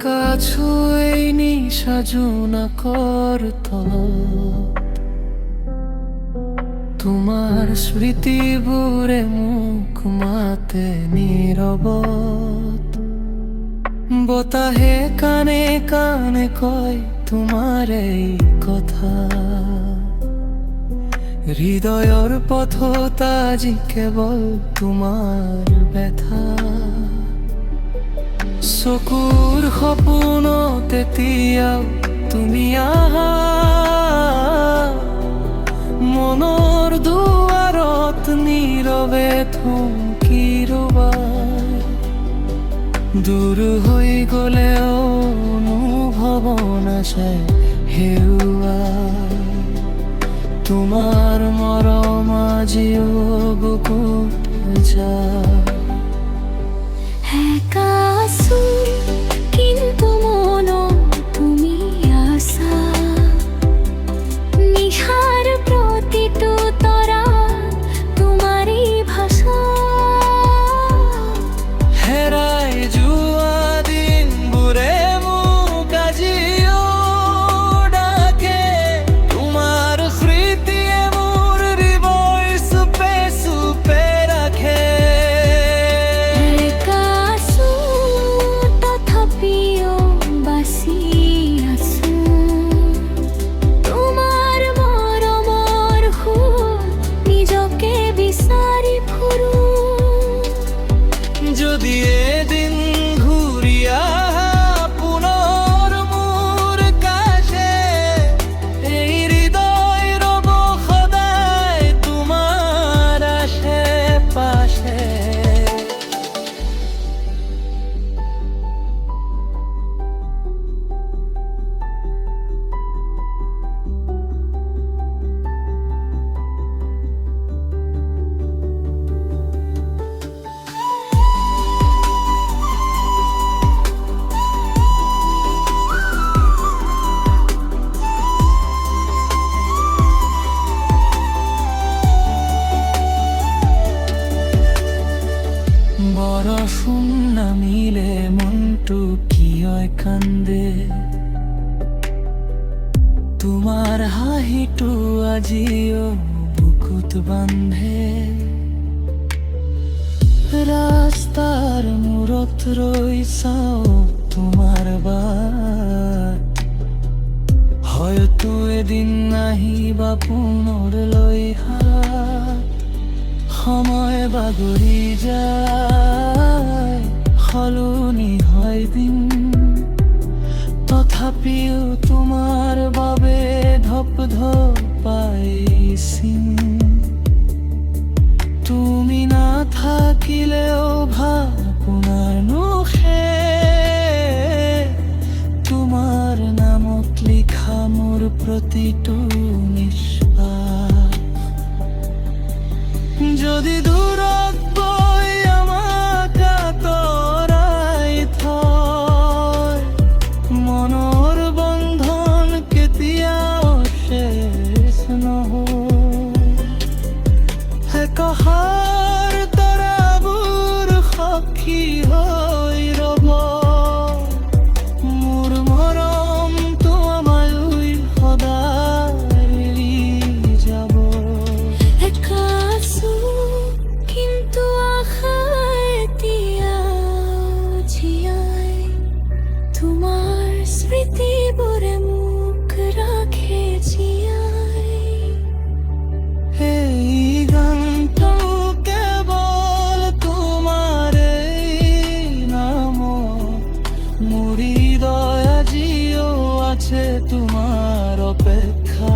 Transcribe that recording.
কাছু এই নিশাজুনা করত তোমার স্মৃতি বুড়ে মুখ মাতে নীরবত বতাহে কানে কানে কয় তোমার এই কথা হৃদয়র পথতাজি কেবল তোমার ব্যথা চকুৰ সপোনতে তিয়াও তুমি আহা মনৰ দুৱাৰত নীৰৱে থমকি ৰবা দূৰ হৈ গলেও অনুভৱ নাচায় হেৰুৱা তোমাৰ মৰম আজিও বুকুত যায় একা আছো কিন্তু মনত তুমি আছা নিশাৰ প্ৰতিটো তৰা তোমাৰে ভাষা হেৰাই যোৱা দিনবোৰে মোক আজিও ডাকে তোমাৰ স্মৃতিয়ে মোৰ হৃদয় চুপে চুপে ৰাখে একা আছো তথাপিও বাচি আছো তোমাৰ মৰমৰ সুৰ নিজকে বিচাৰি ফুৰো যদি এদিন ঘূৰি আহা পুনৰ মোৰ কাষে এই হৃদয় ৰব সদায় তোমাৰ আশে পাশে বৰষুণ নামিলে মনটো কিয় কান্দে তোমাৰ হাঁহিটো আজিও বুকুত বান্ধে ৰাস্তাৰ মূৰত ৰৈ চাওঁ তোমাৰ বাট হয়তো এদিন আহিবা পুনৰ লৈ হাত সময় বাগৰি যায় সলনি হয় দিন তথাপিও তোমাৰ বাবে ধপ ধপাই চিন তুমি নাথাকিলেও ভাবনাৰ নুখে তোমাৰ নামত লিখা মোৰ প্ৰতিটো নিশ্বাস যদি দূৰত গৈ আমাক আঁতৰাই থয় মনৰ বন্ধন কেতিয়াও শেষ নহয় একহাৰ তৰাবোৰ সাক্ষী হৈ ৰব মোৰ মৰমটো আমালৈ সদায় এৰি যাব একা আছো কিন্তু আশা এতিয়াও জীয়াই তোমাৰ স্মৃতিবোৰে মোক ৰাখে জীয়াই এই গানটো কেৱল তোমাৰেই নামত মোৰ হৃদয় আজিও আছে তোমাৰ অপেক্ষা